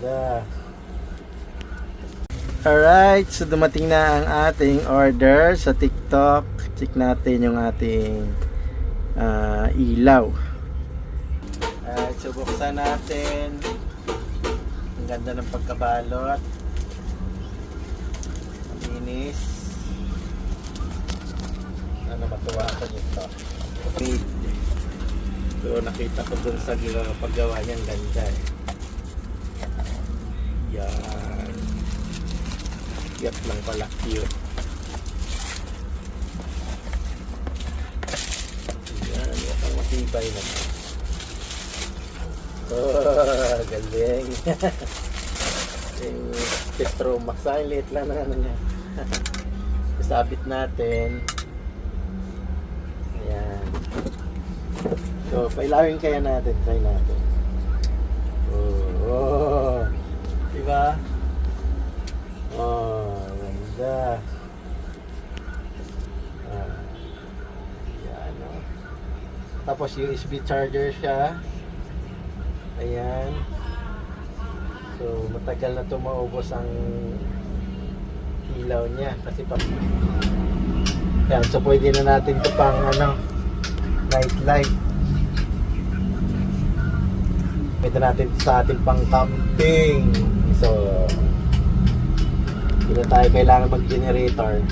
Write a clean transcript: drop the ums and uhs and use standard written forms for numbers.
Ganda. Alright, so dumating na ang ating order sa TikTok. Check natin yung ating ilaw. Alright, so buksan natin. Ang ganda ng pagkabalot. Ang linis. Sana matuwa ako nito. So nakita ko dun sa paggawa niya, ang ganda eh. Yan. Cute lang pala, cute. Yan, mukhang matibay naman. Oh, galing. Yung Petromax, ay liit lang na ano niya. Isabit natin. Ayan. So, pailawin kaya natin, try natin. Oh, diba? Oh, ganda. Yan, oh. Tapos USB charger siya. Ayan. So, matagal na ito maubos ang ilaw niya kasi yan, so pwede na natin ito pang night light. Pwede natin sa ating pang camping. So hindi na tayo kailangan mag generator.